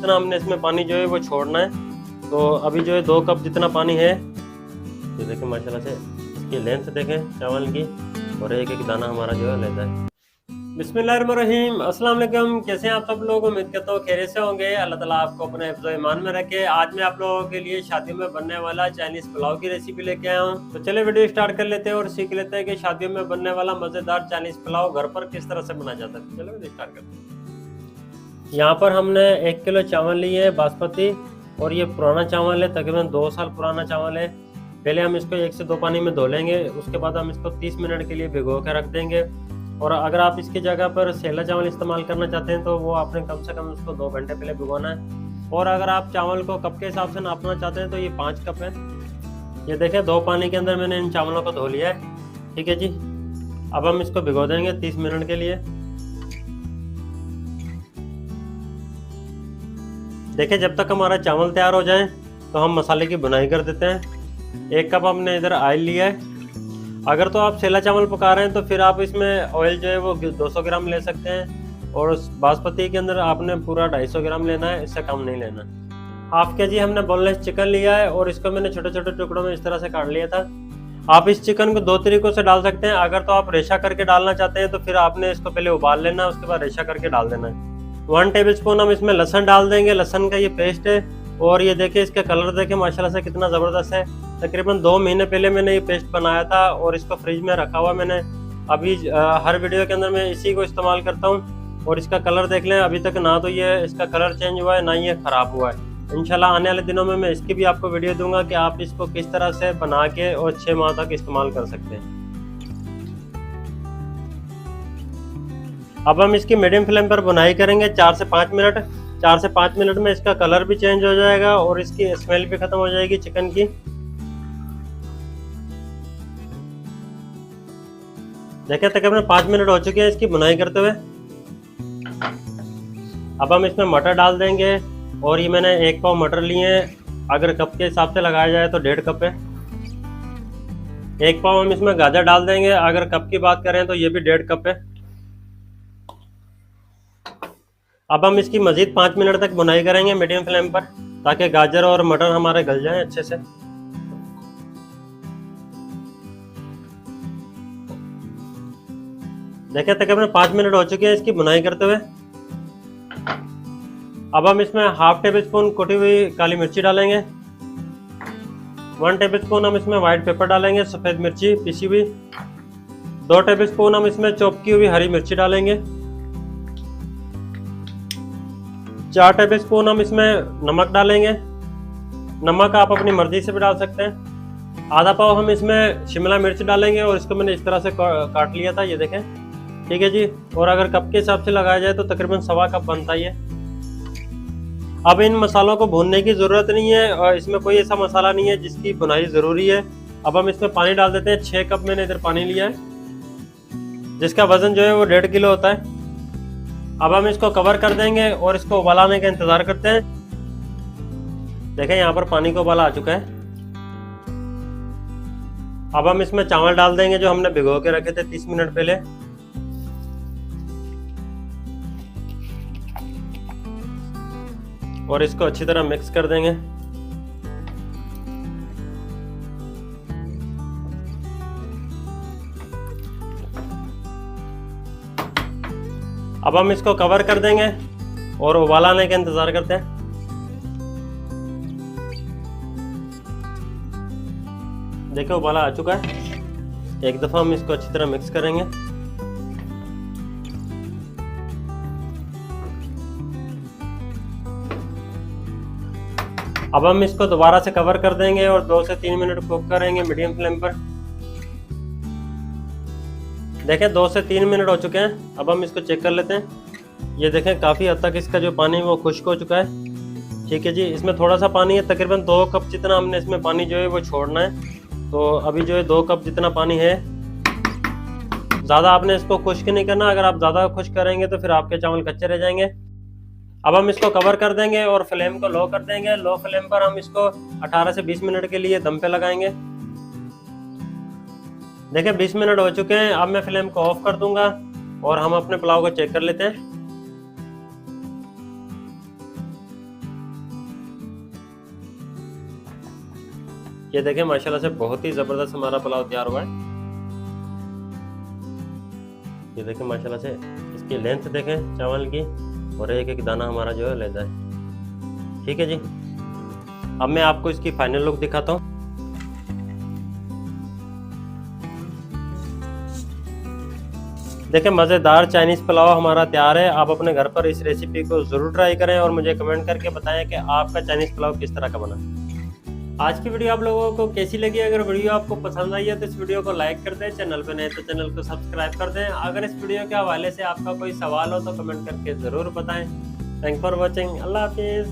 जितना हमने इसमें पानी जो है वो छोड़ना है। तो अभी जो है 2 कप जितना पानी है, ये देखें माशाल्लाह से इसकी लेंथ देखें चावल की, और एक एक दाना हमारा जो है लेता है। बिस्मिल्लाहिर्रहमानिर्रहीम, अस्सलाम वालेकुम। कैसे हैं आप सब लोग? उम्मीद करता हूँ खैरियत से होंगे। अल्लाह ताला आपको अपने हिफ्ज़ ईमान में रखे। आज मैं आप लोगों के लिए शादियों में बनने वाला चाइनीज़ पुलाव की रेसिपी लेके आया हूँ। तो चलिए वीडियो स्टार्ट कर लेते हैं और सीख लेते हैं कि शादियों में बनने वाला मज़ेदार चाइनीज़ पुलाव घर पर किस तरह से बनाया जाता है। चलो वीडियो स्टार्ट करते हैं। यहाँ पर हमने 1 किलो चावल लिए है बासमती, और ये पुराना चावल है, तकरीबन 2 साल पुराना चावल है। पहले हम इसको 1 से 2 पानी में धो लेंगे, उसके बाद हम इसको 30 मिनट के लिए भिगो के रख देंगे। और अगर आप इसकी जगह पर सेला चावल इस्तेमाल करना चाहते हैं तो वो आपने कम से कम उसको 2 घंटे पहले भिगोना है। और अगर आप चावल को कप के हिसाब से नापना चाहते हैं तो ये 5 कप है। ये देखें 2 पानी के अंदर मैंने इन चावलों को धो लिया है। ठीक है जी, अब हम इसको भिगो देंगे 30 मिनट के लिए। देखिए जब तक हमारा चावल तैयार हो जाए तो हम मसाले की बुनाई कर देते हैं। 1 कप हमने इधर ऑयल लिया है। अगर तो आप सेला चावल पका रहे हैं तो फिर आप इसमें ऑयल जो है वो 200 ग्राम ले सकते हैं, और बासमती के अंदर आपने पूरा 250 ग्राम लेना है, इससे कम नहीं लेना। हाफ के जी हमने बोनलेस चिकन लिया है, और इसको मैंने छोटे छोटे टुकड़ों में इस तरह से काट लिया था। आप इस चिकन को 2 तरीकों से डाल सकते हैं। अगर तो आप रेशा करके डालना चाहते हैं तो फिर आपने इसको पहले उबाल लेना है, उसके बाद रेशा करके डाल देना है। 1 टेबल स्पून हम इसमें लहसुन डाल देंगे। लहसुन का ये पेस्ट है, और ये देखिए इसका कलर देखिए माशाल्लाह से कितना ज़बरदस्त है। तकरीबन 2 महीने पहले मैंने ये पेस्ट बनाया था और इसको फ्रिज में रखा हुआ मैंने। अभी हर वीडियो के अंदर मैं इसी को इस्तेमाल करता हूँ। और इसका कलर देख लें, अभी तक ना तो ये इसका कलर चेंज हुआ है ना ये ख़राब हुआ है। इंशाल्लाह आने वाले दिनों में मैं इसकी भी आपको वीडियो दूंगा कि आप इसको किस तरह से बना के और 6 माह तक इस्तेमाल कर सकते हैं। अब हम इसकी मीडियम फ्लेम पर बुनाई करेंगे 4 से 5 मिनट। 4 से 5 मिनट में इसका कलर भी चेंज हो जाएगा और इसकी स्मेल भी खत्म हो जाएगी चिकन की। देखिए तकरीबन 5 मिनट हो चुके हैं इसकी बुनाई करते हुए। अब हम इसमें मटर डाल देंगे, और ये मैंने 1 पाव मटर लिए हैं। अगर कप के हिसाब से लगाया जाए तो 1.5 कप है। 1 पाव हम इसमें गाजर डाल देंगे। अगर कप की बात करें तो ये भी 1.5 कप है। अब हम इसकी मजीद 5 मिनट तक बुनाई करेंगे मीडियम फ्लेम पर, ताकि गाजर और मटर हमारे गल जाएं अच्छे से। देखिए तकरीबन 5 मिनट हो चुके हैं इसकी बुनाई करते हुए। अब हम इसमें 1/2 टेबल स्पून कुटी हुई काली मिर्ची डालेंगे। 1 टेबल स्पून हम इसमें व्हाइट पेपर डालेंगे, सफ़ेद मिर्ची पिसी हुई। 2 टेबल स्पून हम इसमें चॉप की हुई हरी मिर्ची डालेंगे। 4 टेबल स्पून हम इसमें नमक डालेंगे। नमक आप अपनी मर्जी से भी डाल सकते हैं। आधा पाव हम इसमें शिमला मिर्च डालेंगे, और इसको मैंने इस तरह से काट लिया था, ये देखें। ठीक है जी, और अगर कप के हिसाब से लगाया जाए तो तकरीबन 1.25 कप बनता ही है। अब इन मसालों को भूनने की ज़रूरत नहीं है, और इसमें कोई ऐसा मसाला नहीं है जिसकी भुनाई ज़रूरी है। अब हम इसमें पानी डाल देते हैं। 6 कप मैंने इधर पानी लिया है, जिसका वज़न जो है वो 1.5 किलो होता है। अब हम इसको कवर कर देंगे और इसको उबाल आने का इंतज़ार करते हैं। देखें यहाँ पर पानी को उबाला आ चुका है। अब हम इसमें चावल डाल देंगे जो हमने भिगो के रखे थे 30 मिनट पहले। और इसको अच्छी तरह मिक्स कर देंगे। अब हम इसको कवर कर देंगे और उबाल आने का इंतजार करते हैं। देखिए उबाला आ चुका है। एक दफा हम इसको अच्छी तरह मिक्स करेंगे। अब हम इसको दोबारा से कवर कर देंगे और 2 से 3 मिनट कुक करेंगे मीडियम फ्लेम पर। देखें 2 से 3 मिनट हो चुके हैं। अब हम इसको चेक कर लेते हैं। ये देखें काफ़ी हद तक इसका जो पानी वो खुश्क हो चुका है। ठीक है जी, इसमें थोड़ा सा पानी है, तकरीबन 2 कप जितना हमने इसमें पानी जो है वो छोड़ना है। तो अभी जो है 2 कप जितना पानी है। ज़्यादा आपने इसको खुश्क नहीं करना, अगर आप ज़्यादा खुश्क करेंगे तो फिर आपके चावल कच्चे रह जाएंगे। अब हम इसको कवर कर देंगे और फ्लेम को लो कर देंगे। लो फ्लेम पर हम इसको 18 से 20 मिनट के लिए दम पे लगाएंगे। देखिए 20 मिनट हो चुके हैं। अब मैं फ्लेम को ऑफ कर दूंगा और हम अपने पुलाव को चेक कर लेते हैं। ये देखें माशाल्लाह से बहुत ही ज़बरदस्त हमारा पुलाव तैयार हुआ है। ये देखें माशाल्लाह से इसकी लेंथ देखें चावल की, और एक एक दाना हमारा जो है लेता है। ठीक है जी, अब मैं आपको इसकी फाइनल लुक दिखाता हूँ। देखिए मज़ेदार चाइनीज़ पुलाव हमारा तैयार है। आप अपने घर पर इस रेसिपी को ज़रूर ट्राई करें और मुझे कमेंट करके बताएं कि आपका चाइनीज़ पुलाव किस तरह का बना। आज की वीडियो आप लोगों को कैसी लगी? अगर वीडियो आपको पसंद आई है तो इस वीडियो को लाइक कर दें, चैनल पर नए तो चैनल को सब्सक्राइब कर दें। अगर इस वीडियो के हवाले से आपका कोई सवाल हो तो कमेंट करके ज़रूर बताएं। Thank for watching. अल्लाह हाफिज़।